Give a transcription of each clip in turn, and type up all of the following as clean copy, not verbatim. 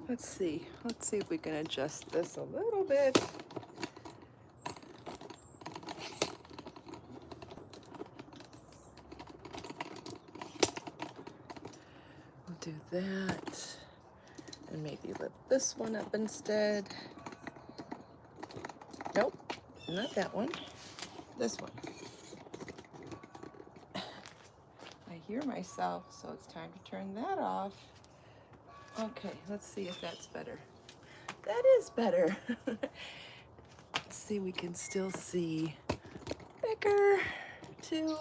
Let's see if we can adjust this a little bit. We'll do that, and maybe lift this one up instead. Nope, not that one, this one. I hear myself, so it's time to turn that off. Okay, let's see if that's better. That is better. Let's see, we can still see Becker too.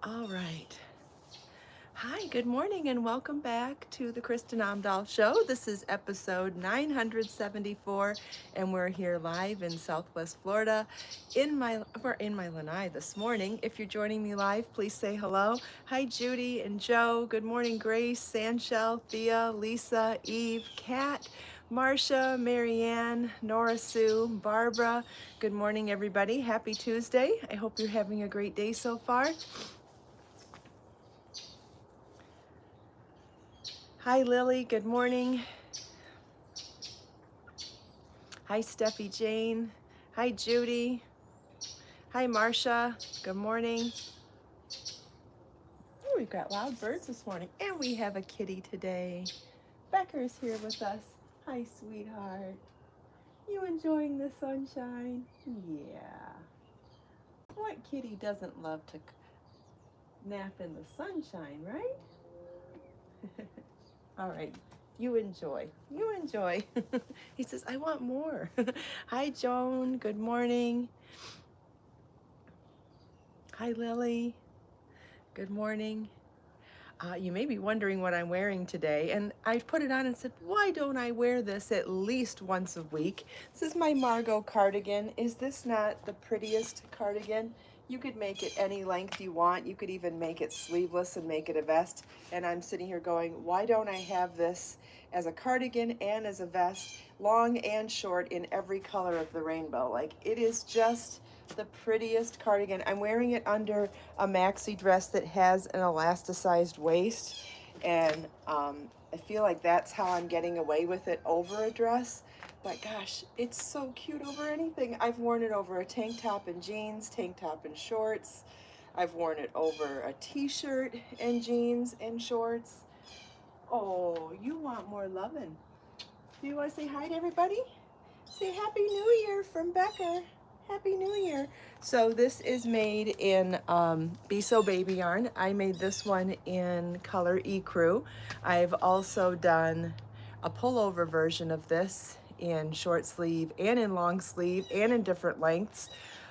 All right. Hi, good morning, and welcome back to the Kristin Omdahl Show. This is episode 974, and we're here live in Southwest Florida. We're in my lanai this morning. If you're joining me live, please say hello. Hi, Judy and Joe. Good morning, Grace, Sanchelle, Thea, Lisa, Eve, Kat, Marcia, Marianne, Nora Sue, Barbara. Good morning, everybody. Happy Tuesday. I hope you're having a great day so far. Hi, Lily. Good morning. Hi, Steffi Jane. Hi, Judy. Hi, Marcia. Good morning. Oh, we've got loud birds this morning, and we have a kitty today. Becker's here with us. Hi, sweetheart. You enjoying the sunshine? Yeah. What kitty doesn't love to nap in the sunshine, right? All right. You enjoy. You enjoy. He says, I want more. Hi, Joan. Good morning. Hi, Lily. Good morning. You may be wondering what I'm wearing today, and I put it on and said, why don't I wear this at least once a week? This is my Margo cardigan. Is this not the prettiest cardigan? You could make it any length you want. You could even make it sleeveless and make it a vest. And I'm sitting here going, why don't I have this as a cardigan and as a vest, long and short, in every color of the rainbow? Like, it is just the prettiest cardigan. I'm wearing it under a maxi dress that has an elasticized waist, and I feel like that's how I'm getting away with it over a dress. But gosh, it's so cute over anything. I've worn it over a tank top and jeans, tank top and shorts. I've worn it over a t-shirt and jeans and shorts. Oh, you want more lovin'. Do you want to say hi to everybody? Say Happy New Year from Becker. Happy New Year. So this is made in Be So Baby yarn. I made this one in color Ecru. I've also done a pullover version of this in short sleeve and in long sleeve and in different lengths.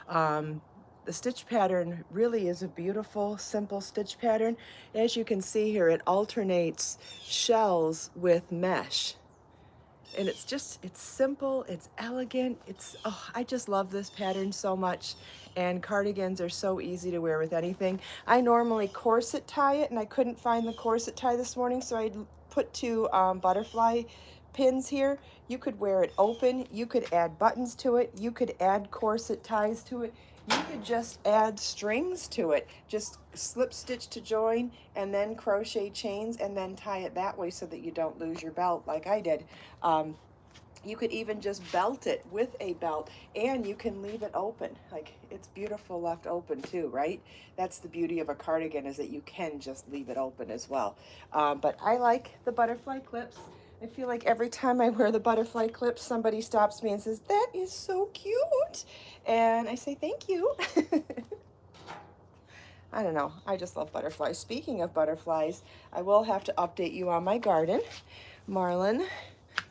The stitch pattern really is a beautiful, simple stitch pattern. As you can see here, it alternates shells with mesh. And it's simple, it's elegant, I just love this pattern so much. And cardigans are so easy to wear with anything. I normally corset tie it, and I couldn't find the corset tie this morning, so I put two butterfly pins here. You could wear it open, you could add buttons to it, you could add corset ties to it, you could just add strings to it. Just slip stitch to join and then crochet chains and then tie it that way so that you don't lose your belt like I did. You could even just belt it with a belt, and you can leave it open. Like, it's beautiful left open too, right? That's the beauty of a cardigan, is that you can just leave it open as well. But I like the butterfly clips. I feel like every time I wear the butterfly clips, somebody stops me and says, that is so cute. And I say, thank you. I don't know, I just love butterflies. Speaking of butterflies, I will have to update you on my garden. Marlon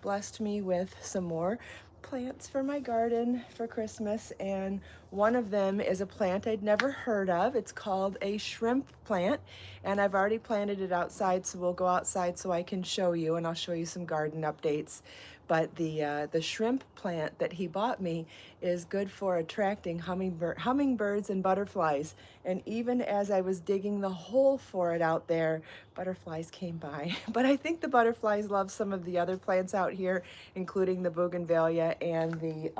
blessed me with some more plants for my garden for Christmas, and one of them is a plant I'd never heard of. It's called a shrimp plant, and I've already planted it outside, so we'll go outside so I can show you, and I'll show you some garden updates. But the shrimp plant that he bought me is good for attracting hummingbirds and butterflies. And even as I was digging the hole for it out there, butterflies came by. But I think the butterflies love some of the other plants out here, including the bougainvillea and the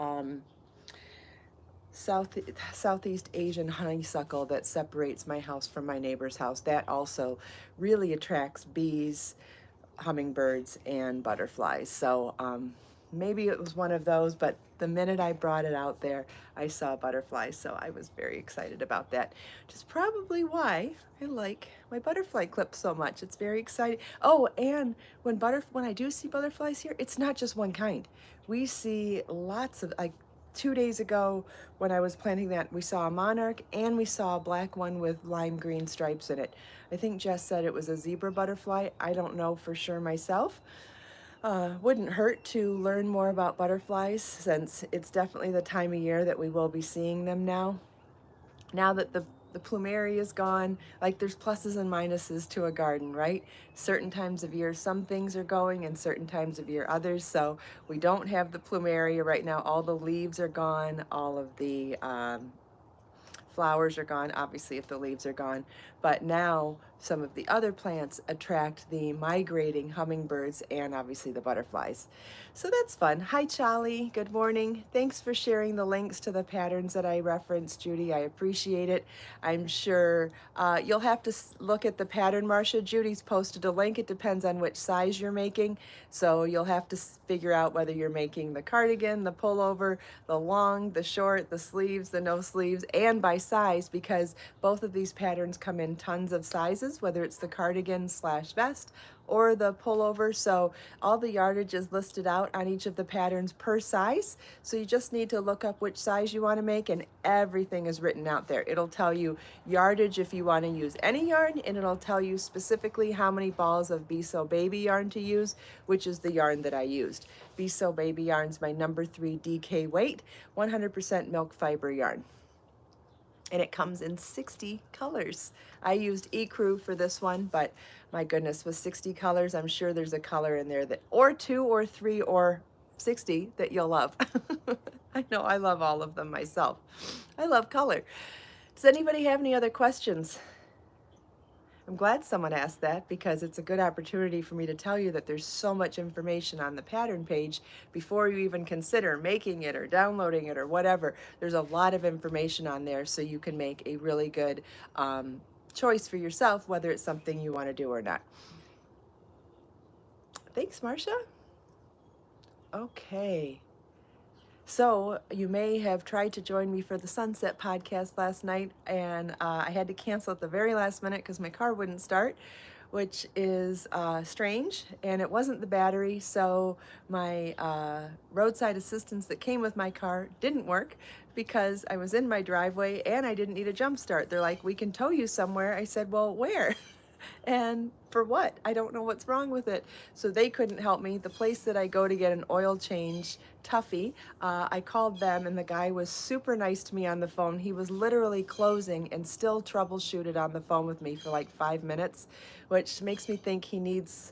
Southeast Asian honeysuckle that separates my house from my neighbor's house. That also really attracts bees, hummingbirds and butterflies. So maybe it was one of those, but the minute I brought it out there, I saw butterflies. So I was very excited about that, which is probably why I like my butterfly clip so much. It's very exciting. Oh, and when I do see butterflies here, it's not just one kind. We see lots of, like 2 days ago when I was planting that, we saw a monarch and we saw a black one with lime green stripes in it. I think Jess said it was a zebra butterfly. I don't know for sure myself. Wouldn't hurt to learn more about butterflies, since it's definitely the time of year that we will be seeing them now. Now that the plumeria is gone, like there's pluses and minuses to a garden, right? Certain times of year some things are going, and certain times of year others. So we don't have the plumeria right now. All the leaves are gone, all of the flowers are gone, obviously, if the leaves are gone. But now some of the other plants attract the migrating hummingbirds and obviously the butterflies. So that's fun. Hi, Charlie. Good morning. Thanks for sharing the links to the patterns that I referenced, Judy. I appreciate it. I'm sure you'll have to look at the pattern, Marcia. Judy's posted a link. It depends on which size you're making. So you'll have to figure out whether you're making the cardigan, the pullover, the long, the short, the sleeves, the no sleeves, and by size, because both of these patterns come in tons of sizes, whether it's the cardigan / vest or the pullover. So all the yardage is listed out on each of the patterns per size. So you just need to look up which size you want to make, and everything is written out there. It'll tell you yardage if you want to use any yarn, and it'll tell you specifically how many balls of Be So Baby yarn to use, which is the yarn that I used. Be So Baby yarn's my number 3 DK weight, 100% milk fiber yarn. And it comes in 60 colors. I used Ecru for this one, but my goodness, with 60 colors, I'm sure there's a color in there that, or 2 or 3 or 60 that you'll love. I know I love all of them myself. I love color. Does anybody have any other questions? I'm glad someone asked that, because it's a good opportunity for me to tell you that there's so much information on the pattern page before you even consider making it or downloading it or whatever. There's a lot of information on there, so you can make a really good choice for yourself, whether it's something you want to do or not. Thanks, Marcia. Okay. So you may have tried to join me for the Sunset podcast last night, and I had to cancel at the very last minute because my car wouldn't start, which is strange, and it wasn't the battery. So my roadside assistance that came with my car didn't work because I was in my driveway and I didn't need a jump start. They're like, "We can tow you somewhere." I said, "Well, where?" And for what? I don't know what's wrong with it. So they couldn't help me. The place that I go to get an oil change, Tuffy, I called them, and the guy was super nice to me on the phone. He was literally closing and still troubleshooted on the phone with me for like 5 minutes, which makes me think he needs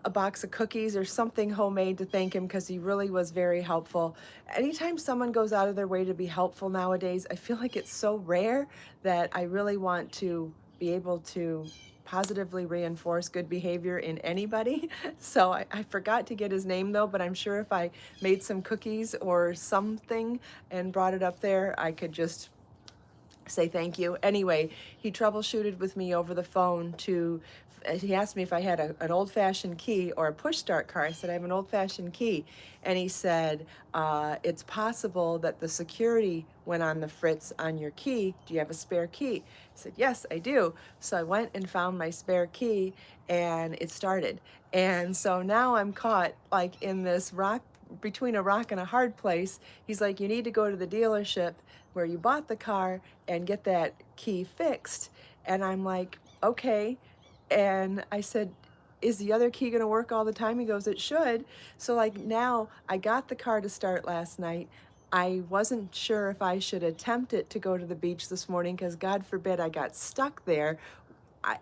a box of cookies or something homemade to thank him, because he really was very helpful. Anytime someone goes out of their way to be helpful nowadays, I feel like it's so rare that I really want to be able to positively reinforce good behavior in anybody. So I forgot to get his name though, but I'm sure if I made some cookies or something and brought it up there, I could just say thank you. Anyway, he troubleshooted with me over the phone he asked me if I had an old-fashioned key or a push-start car. I said, I have an old-fashioned key. And he said, it's possible that the security went on the fritz on your key. Do you have a spare key? I said, yes, I do. So I went and found my spare key, and it started. And so now I'm caught like in this between a rock and a hard place. He's like, you need to go to the dealership where you bought the car and get that key fixed. And I'm like, okay. And I said, is the other key gonna work all the time? He goes, it should. So like now I got the car to start last night. I wasn't sure if I should attempt it to go to the beach this morning, because God forbid I got stuck there.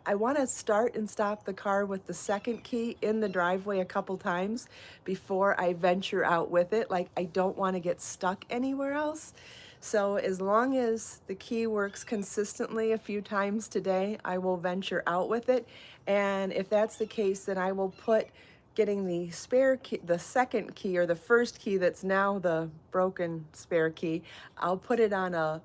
I want to start and stop the car with the second key in the driveway a couple times before I venture out with it. Like, I don't want to get stuck anywhere else. So as long as the key works consistently a few times today, I will venture out with it. And if that's the case, then I will put getting the spare key, the second key, or the first key that's now the broken spare key, I'll put it on a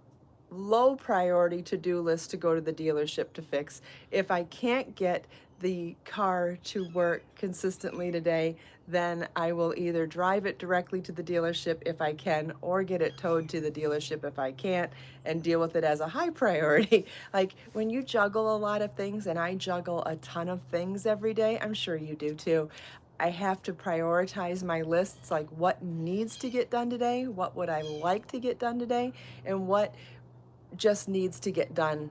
low priority to-do list to go to the dealership to fix. If I can't get the car to work consistently today, then I will either drive it directly to the dealership if I can, or get it towed to the dealership if I can't, and deal with it as a high priority. Like when you juggle a lot of things, and I juggle a ton of things every day, I'm sure you do too. I have to prioritize my lists, like what needs to get done today, what would I like to get done today, and what just needs to get done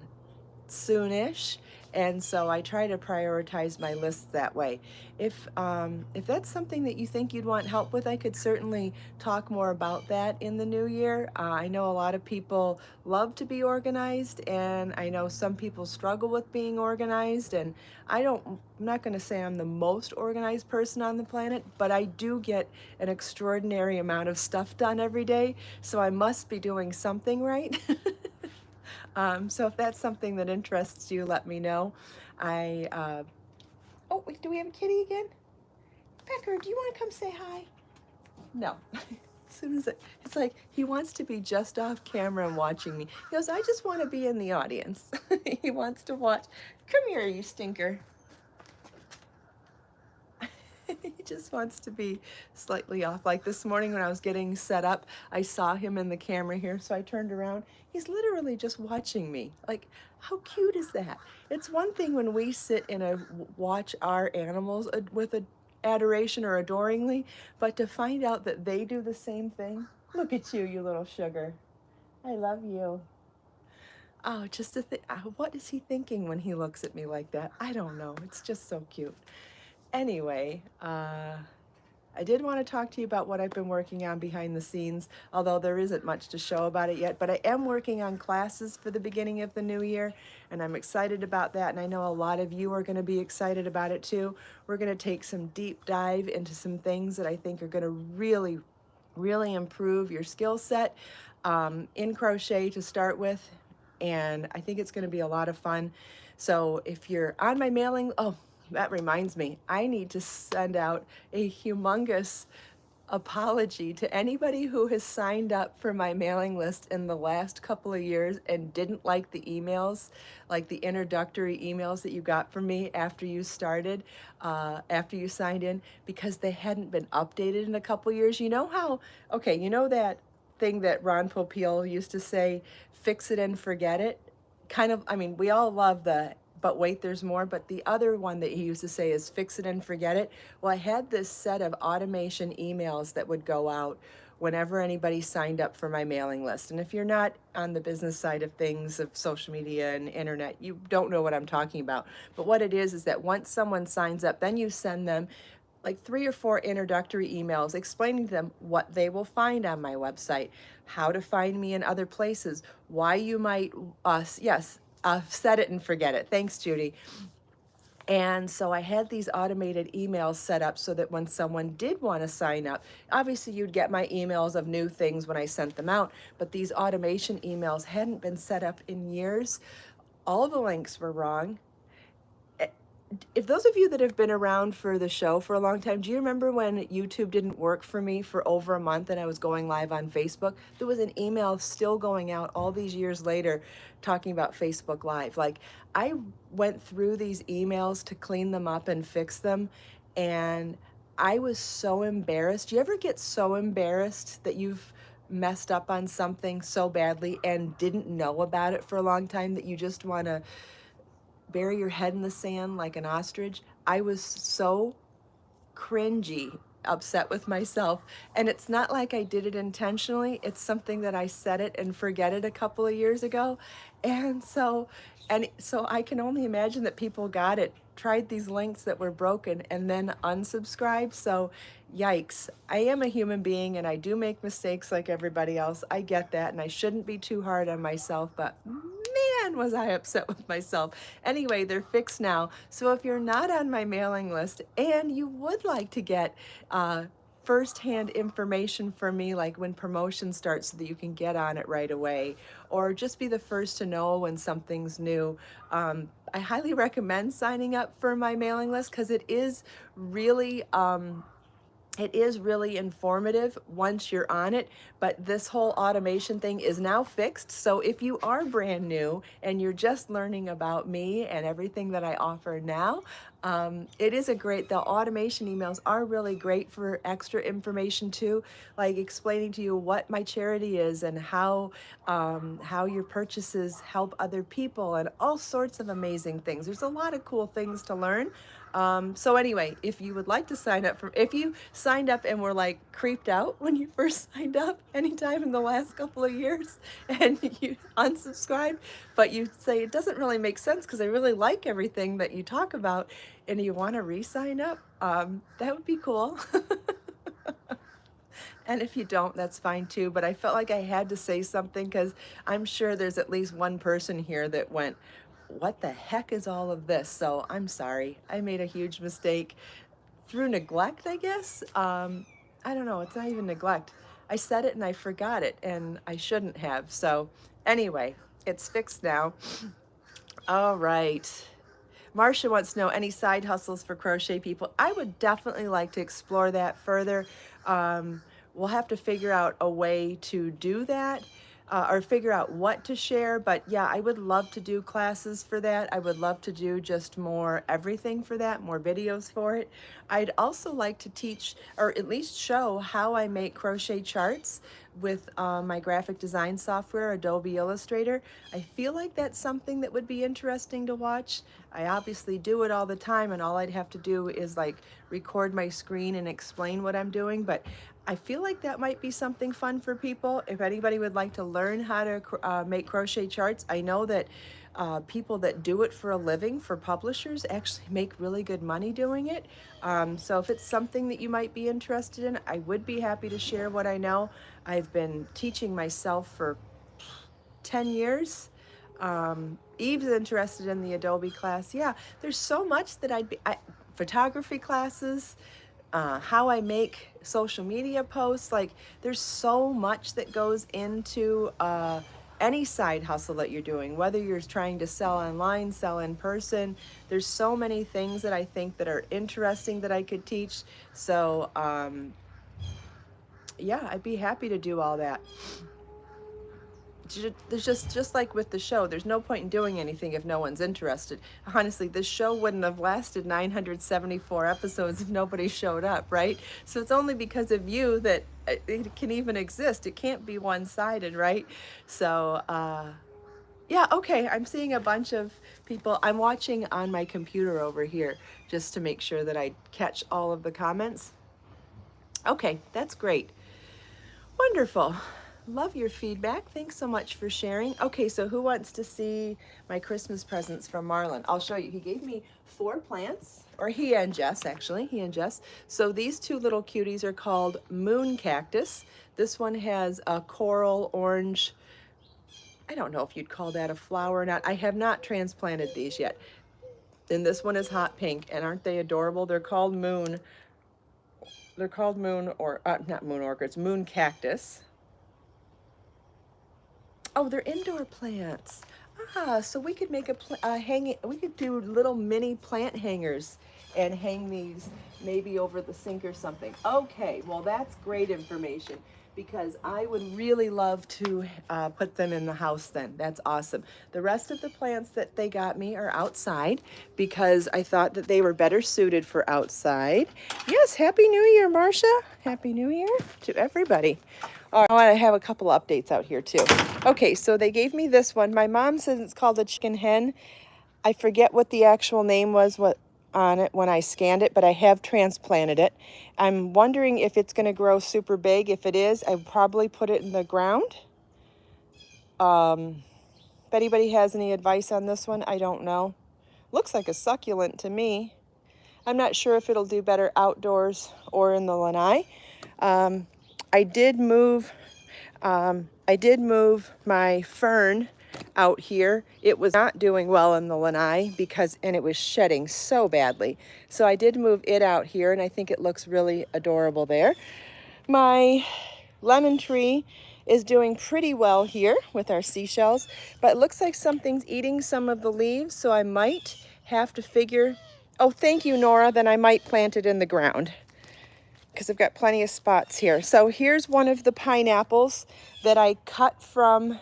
soonish. And so I try to prioritize my lists that way. If that's something that you think you'd want help with, I could certainly talk more about that in the new year. I know a lot of people love to be organized, and I know some people struggle with being organized. And I'm not going to say I'm the most organized person on the planet, but I do get an extraordinary amount of stuff done every day, so I must be doing something right. So if that's something that interests you, let me know. Oh, wait, do we have a kitty again? Becker, do you want to come say hi? No. As soon as it's like he wants to be just off camera and watching me. He goes, I just want to be in the audience. He wants to watch. Come here, you stinker. He just wants to be slightly off. Like this morning when I was getting set up, I saw him in the camera here, so I turned around. He's literally just watching me. Like, how cute is that? It's one thing when we sit and watch our animals with adoration or adoringly, but to find out that they do the same thing. Look at you, you little sugar. I love you. Oh, just to think, what is he thinking when he looks at me like that? I don't know. It's just so cute. Anyway, I did want to talk to you about what I've been working on behind the scenes, although there isn't much to show about it yet. But I am working on classes for the beginning of the new year, and I'm excited about that. And I know a lot of you are going to be excited about it too. We're going to take some deep dive into some things that I think are going to really, really improve your skill set in crochet to start with. And I think it's going to be a lot of fun. So if you're on my mailing, oh, that reminds me, I need to send out a humongous apology to anybody who has signed up for my mailing list in the last couple of years and didn't like the emails, like the introductory emails that you got from me after you started, after you signed in, because they hadn't been updated in a couple of years. You know how, okay, you know that thing that Ron Popeil used to say, fix it and forget it? Kind of, I mean, we all love the but wait, there's more. But the other one that he used to say is fix it and forget it. Well, I had this set of automation emails that would go out whenever anybody signed up for my mailing list. And if you're not on the business side of things, of social media and internet, you don't know what I'm talking about. But what it is that once someone signs up, then you send them like 3 or 4 introductory emails explaining to them what they will find on my website, how to find me in other places, why you might, set it and forget it. Thanks, Judy. And so I had these automated emails set up so that when someone did want to sign up, obviously you'd get my emails of new things when I sent them out, but these automation emails hadn't been set up in years. All the links were wrong. If those of you that have been around for the show for a long time, do you remember when YouTube didn't work for me for over a month and I was going live on Facebook? There was an email still going out all these years later talking about Facebook Live. Like, I went through these emails to clean them up and fix them, and I was so embarrassed. Do you ever get so embarrassed that you've messed up on something so badly and didn't know about it for a long time that you just want to bury your head in the sand like an ostrich? I was so cringy, upset with myself. And it's not like I did it intentionally. It's something that I set it and forget it a couple of years ago. And so I can only imagine that people got it, tried these links that were broken, and then unsubscribed. So yikes. I am a human being and I do make mistakes like everybody else. I get that, and I shouldn't be too hard on myself, but man, was I upset with myself. Anyway, they're fixed now. So if you're not on my mailing list and you would like to get firsthand information from me, like when promotion starts, so that you can get on it right away, or just be the first to know when something's new, I highly recommend signing up for my mailing list, because it is really informative once you're on it. But this whole automation thing is now fixed. So if you are brand new and you're just learning about me and everything that I offer now, It is the automation emails are really great for extra information too, like explaining to you what my charity is and how your purchases help other people and all sorts of amazing things. There's a lot of cool things to learn. So anyway, if you would like to sign up if you signed up and were like creeped out when you first signed up anytime in the last couple of years and you unsubscribed, but you say it doesn't really make sense because I really like everything that you talk about and you want to re-sign up, that would be cool. And if you don't, that's fine too. But I felt like I had to say something because I'm sure there's at least one person here that went, what the heck is all of this? So I'm sorry. I made a huge mistake through neglect, I guess. I don't know. It's not even neglect. I said it and I forgot it and I shouldn't have. So anyway, it's fixed now. All right. Marcia wants to know any side hustles for crochet people. I would definitely like to explore that further. We'll have to figure out a way to do that, or figure out what to share. But yeah, I would love to do classes for that. I would love to do just more everything for that, more videos for it. I'd also like to teach, or at least show, how I make crochet charts with my graphic design software, Adobe Illustrator. I feel like that's something that would be interesting to watch. I obviously do it all the time, and all I'd have to do is like record my screen and explain what I'm doing, but I feel like that might be something fun for people. If anybody would like to learn how to make crochet charts, I know that people that do it for a living, for publishers, actually make really good money doing it. So if it's something that you might be interested in, I would be happy to share what I know. I've been teaching myself for 10 years. Eve's interested in the Adobe class. Yeah, there's so much that photography classes, how I make social media posts. Like, there's so much that goes into any side hustle that you're doing, whether you're trying to sell online, sell in person. There's so many things that I think that are interesting that I could teach. So yeah, I'd be happy to do all that. There's just like with the show, there's no point in doing anything if no one's interested. Honestly, this show wouldn't have lasted 974 episodes if nobody showed up, right? So it's only because of you that it can even exist. It can't be one-sided, right? So yeah, okay, I'm seeing a bunch of people. I'm watching on my computer over here just to make sure that I catch all of the comments. Okay, that's great. Wonderful. Love your feedback. Thanks so much for sharing. Okay, so who wants to see my Christmas presents from Marlon? I'll show you. He gave me 4 plants, or he and Jess, actually. He and Jess. So these 2 little cuties are called Moon Cactus. This one has a coral orange. I don't know if you'd call that a flower or not. I have not transplanted these yet. And this one is hot pink. And aren't they adorable? They're called Moon. They're called Moon, or not Moon Orchids, Moon Cactus. Oh, they're indoor plants. Ah, so we could make we could do little mini plant hangers and hang these maybe over the sink or something. Okay, well, that's great information because I would really love to put them in the house then. That's awesome. The rest of the plants that they got me are outside because I thought that they were better suited for outside. Yes, Happy New Year, Marcia. Happy New Year to everybody. All right, I have a couple of updates out here too. Okay, so they gave me this one. My mom says it's called a chicken hen. I forget what the actual name was on it when I scanned it, but I have transplanted it. I'm wondering if it's going to grow super big. If it is, I'd probably put it in the ground. If anybody has any advice on this one, I don't know. Looks like a succulent to me. I'm not sure if it'll do better outdoors or in the lanai. I did move my fern out here. It was not doing well in the lanai and it was shedding so badly. So I did move it out here and I think it looks really adorable there. My lemon tree is doing pretty well here with our seashells, but it looks like something's eating some of the leaves, so I might have to figure, oh, thank you, Nora, then I might plant it in the ground, because I've got plenty of spots here. So here's one of the pineapples that I cut from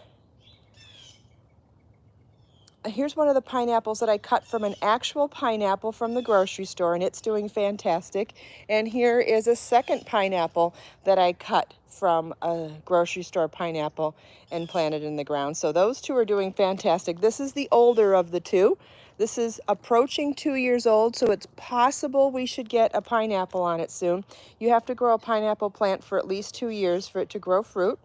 here's one of the pineapples that I cut from an actual pineapple from the grocery store, and it's doing fantastic. And here is a second pineapple that I cut from a grocery store pineapple and planted in the ground. So those two are doing fantastic. This is the older of the two. This is approaching 2 years old, so it's possible we should get a pineapple on it soon. You have to grow a pineapple plant for at least 2 years for it to grow fruit.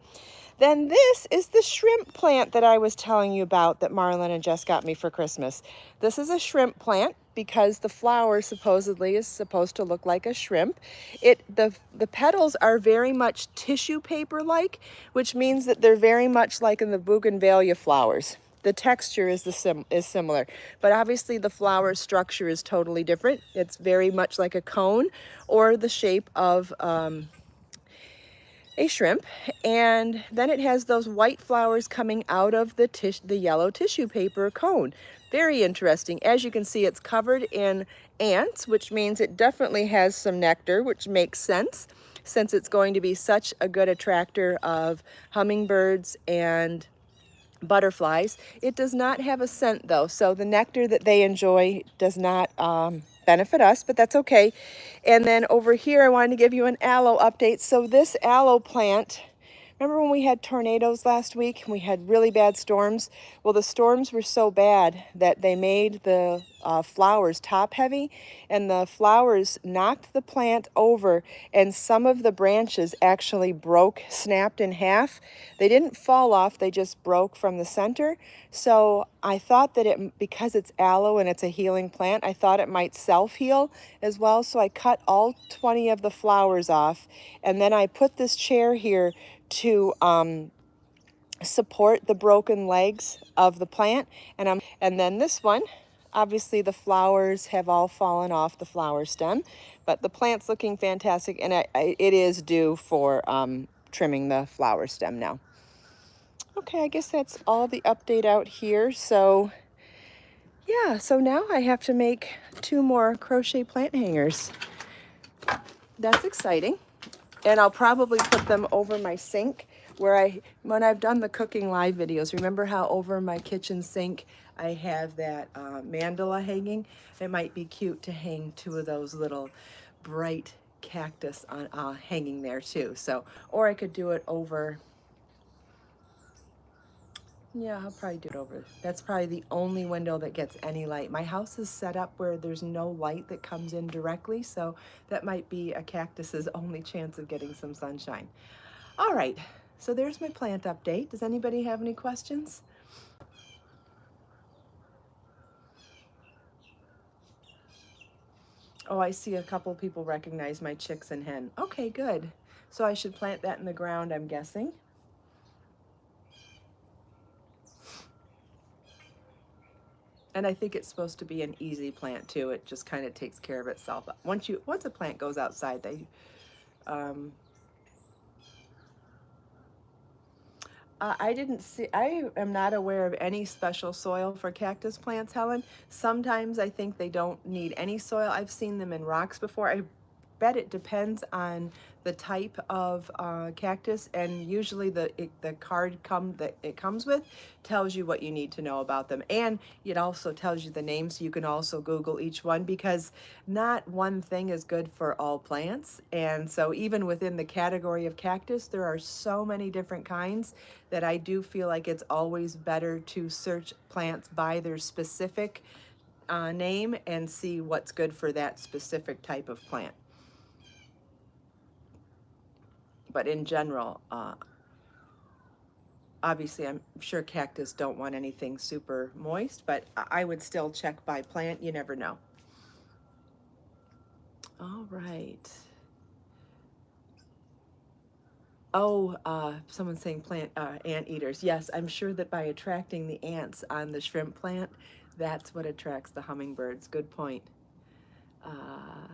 Then this is the shrimp plant that I was telling you about that Marlon and Jess got me for Christmas. This is a shrimp plant because the flower supposedly is supposed to look like a shrimp. The petals are very much tissue paper-like, which means that they're very much like in the bougainvillea flowers. The texture is similar, but obviously the flower structure is totally different. It's very much like a cone or the shape of a shrimp, and then it has those white flowers coming out of the yellow tissue paper cone. Very interesting. As you can see, it's covered in ants, which means it definitely has some nectar, which makes sense since it's going to be such a good attractor of hummingbirds and butterflies. It does not have a scent though, so the nectar that they enjoy does not benefit us, but that's okay. And then over here I wanted to give you an aloe update. So this aloe plant, remember when we had tornadoes last week and we had really bad storms? Well, the storms were so bad that they made the flowers top heavy, and the flowers knocked the plant over, and some of the branches actually snapped in half. They didn't fall off, they just broke from the center. So I thought that because it's aloe and it's a healing plant, I thought it might self-heal as well. So I cut all 20 of the flowers off, and then I put this chair here to support the broken legs of the plant. And then this one, obviously the flowers have all fallen off the flower stem, but the plant's looking fantastic, and it is due for trimming the flower stem now. Okay, I guess that's all the update out here. So yeah, so now I have to make 2 more crochet plant hangers. That's exciting. And I'll probably put them over my sink when I've done the cooking live videos. Remember how over my kitchen sink I have that mandala hanging? It might be cute to hang 2 of those little bright cactus on hanging there too. So, or I could do it over. Yeah, I'll probably do it over. That's probably the only window that gets any light. My house is set up where there's no light that comes in directly, so that might be a cactus's only chance of getting some sunshine. All right, so there's my plant update. Does anybody have any questions? Oh, I see a couple people recognize my chicks and hen. Okay, good. So I should plant that in the ground, I'm guessing. And I think it's supposed to be an easy plant too. It just kind of takes care of itself. Once a plant goes outside, I am not aware of any special soil for cactus plants, Helen. Sometimes I think they don't need any soil. I've seen them in rocks before. I bet it depends on the type of cactus, and usually the card that it comes with tells you what you need to know about them, and it also tells you the names, so you can also Google each one, because not one thing is good for all plants. And so even within the category of cactus, there are so many different kinds that I do feel like it's always better to search plants by their specific name and see what's good for that specific type of plant. But in general, obviously I'm sure cactus don't want anything super moist, but I would still check by plant. You never know. All right. Oh, someone's saying ant eaters. Yes, I'm sure that by attracting the ants on the shrimp plant, that's what attracts the hummingbirds. Good point.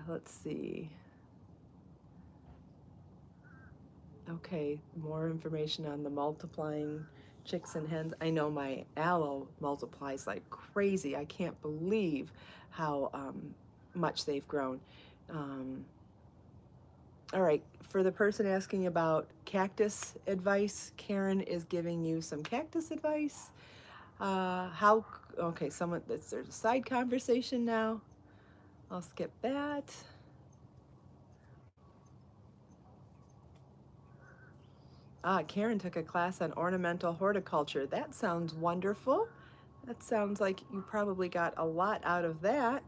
Let's see. Okay, more information on the multiplying chicks and hens. I know my aloe multiplies like crazy. I can't believe how much they've grown. All right, for the person asking about cactus advice, Karen is giving you some cactus advice. Okay, there's a side conversation now. I'll skip that. Karen took a class on ornamental horticulture. That sounds wonderful. That sounds like you probably got a lot out of that.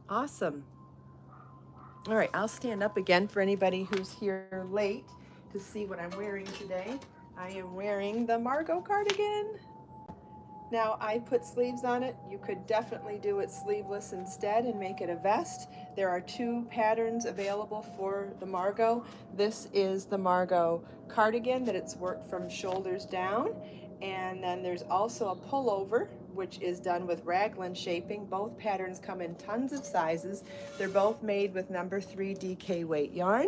Awesome. All right, I'll stand up again for anybody who's here late to see what I'm wearing today. I am wearing the Margo cardigan. Now, I put sleeves on it. You could definitely do it sleeveless instead and make it a vest. There are two patterns available for the Margo. This is the Margo cardigan that it's worked from shoulders down. And then there's also a pullover, which is done with raglan shaping. Both patterns come in tons of sizes. They're both made with number 3 DK weight yarn.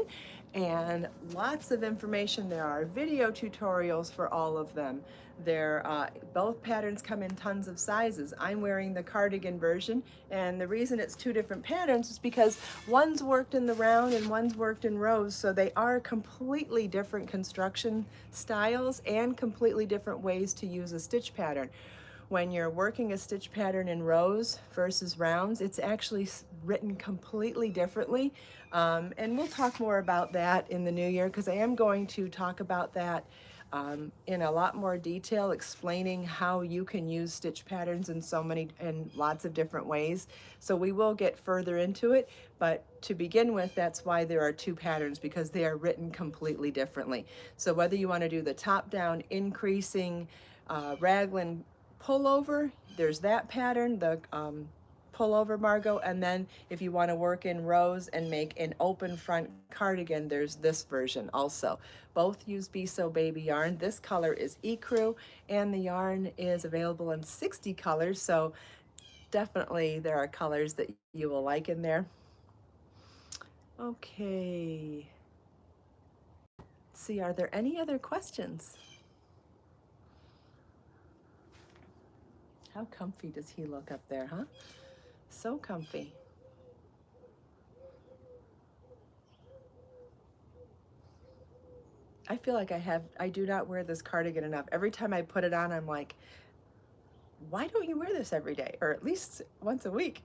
And lots of information. There are video tutorials for all of them. Both patterns come in tons of sizes. I'm wearing the cardigan version, and the reason it's two different patterns is because one's worked in the round and one's worked in rows, so they are completely different construction styles and completely different ways to use a stitch pattern. When you're working a stitch pattern in rows versus rounds, it's actually written completely differently. And we'll talk more about that in the new year, because I am going to talk about that in a lot more detail, explaining how you can use stitch patterns in lots of different ways. So we will get further into it, but to begin with, that's why there are two patterns, because they are written completely differently. So whether you want to do the top-down increasing raglan pullover, there's that pattern, the pullover Margo, and then if you want to work in rows and make an open front cardigan, there's this version also. Both use Be So Baby yarn. This color is ecru, and the yarn is available in 60 colors, so definitely there are colors that you will like in there. Okay. Let's see, are there any other questions? How comfy does he look up there, huh? So comfy. I feel like I do not wear this cardigan enough. Every time I put it on, I'm like, why don't you wear this every day? Or at least once a week.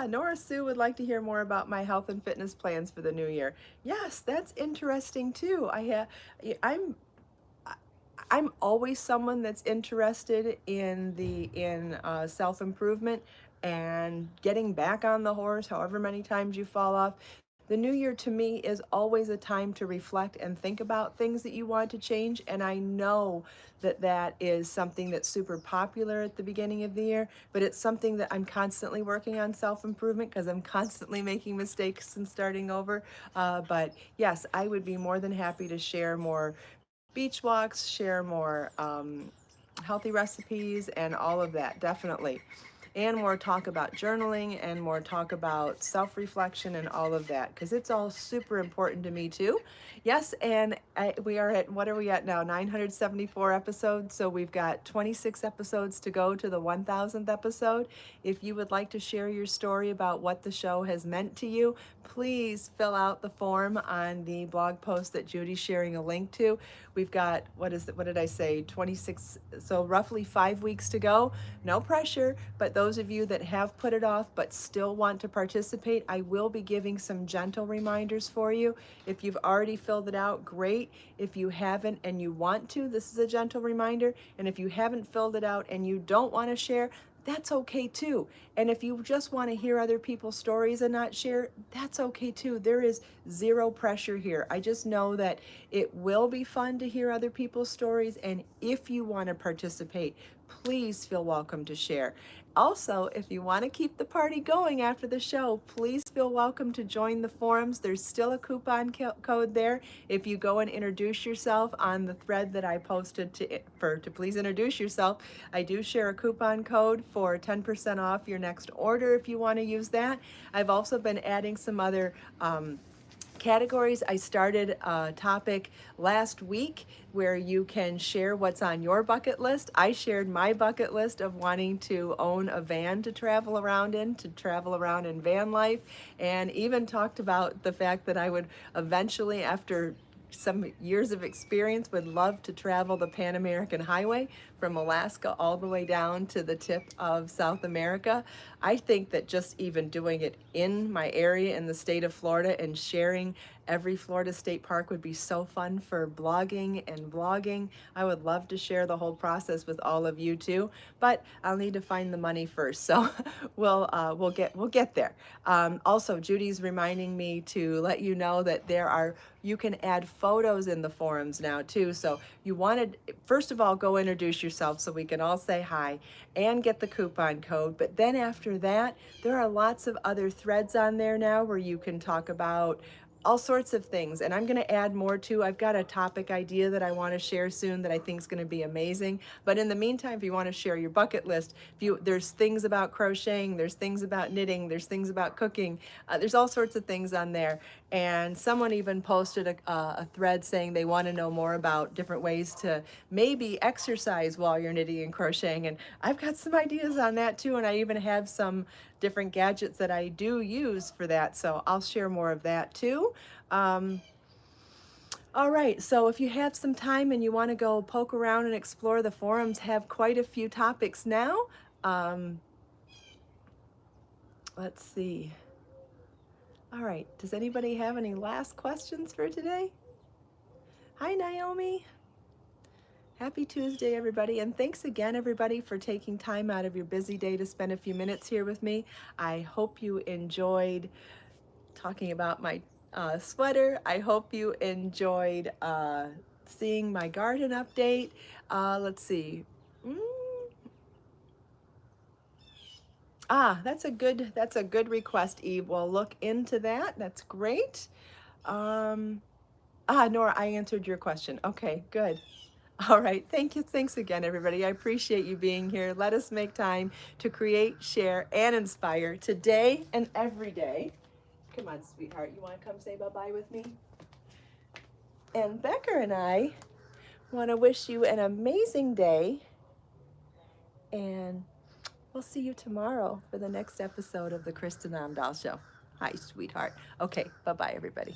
Nora Sue would like to hear more about my health and fitness plans for the new year. Yes, that's interesting too. I'm always someone that's interested in self-improvement and getting back on the horse, however many times you fall off. The new year to me is always a time to reflect and think about things that you want to change, and I know that that is something that's super popular at the beginning of the year, but it's something that I'm constantly working on self-improvement, because I'm constantly making mistakes and starting over. But yes, I would be more than happy to share more beach walks, share more healthy recipes and all of that, definitely. And more talk about journaling and more talk about self-reflection and all of that, because it's all super important to me too. Yes, and we are at, what are we at now? 974 episodes. So we've got 26 episodes to go to the 1000th episode. If you would like to share your story about what the show has meant to you, please fill out the form on the blog post that Judy's sharing a link to. We've got, what did I say, 26, so roughly 5 weeks to go. No pressure, but those of you that have put it off but still want to participate, I will be giving some gentle reminders for you. If you've already filled it out, great. If you haven't and you want to, this is a gentle reminder. And if you haven't filled it out and you don't want to share, that's okay too. And if you just want to hear other people's stories and not share, that's okay too. There is zero pressure here. I just know that it will be fun to hear other people's stories, and if you want to participate, please feel welcome to share. Also, if you want to keep the party going after the show, please feel welcome to join the forums. There's still a coupon code there. If you go and introduce yourself on the thread that I posted to please introduce yourself, I do share a coupon code for 10% off your next order if you want to use that. I've also been adding some other categories. I started a topic last week where you can share what's on your bucket list. I shared my bucket list of wanting to own a van to travel around in van life, and even talked about the fact that I would eventually, after some years of experience, would love to travel the Pan American Highway from Alaska all the way down to the tip of South America. I think that just even doing it in my area in the state of Florida and sharing every Florida state park would be so fun for blogging and vlogging. I would love to share the whole process with all of you too, but I'll need to find the money first. So we'll get there. Also, Judy's reminding me to let you know that you can add photos in the forums now too. So you wanted, first of all, go introduce yourself so we can all say hi and get the coupon code. But then after that, there are lots of other threads on there now where you can talk about all sorts of things, and I'm going to add more too. I've got a topic idea that I want to share soon that I think is going to be amazing. But in the meantime, if you want to share your bucket list, there's things about crocheting, there's things about knitting, there's things about cooking, there's all sorts of things on there. And someone even posted a thread saying they want to know more about different ways to maybe exercise while you're knitting and crocheting. And I've got some ideas on that too, and I even have some different gadgets that I do use for that. So I'll share more of that too. All right, so if you have some time and you want to go poke around and explore, the forums have quite a few topics now. Let's see. All right, does anybody have any last questions for today? Hi, Naomi. Happy Tuesday, everybody. And thanks again, everybody, for taking time out of your busy day to spend a few minutes here with me. I hope you enjoyed talking about my sweater. I hope you enjoyed seeing my garden update. Let's see. That's a good request, Eve. We'll look into that. That's great. Nora, I answered your question. Okay, good. All right. Thank you. Thanks again, everybody. I appreciate you being here. Let us make time to create, share, and inspire today and every day. Come on, sweetheart. You want to come say bye-bye with me? And Becker and I want to wish you an amazing day. And we'll see you tomorrow for the next episode of the Kristin Omdahl Show. Hi, sweetheart. Okay. Bye-bye, everybody.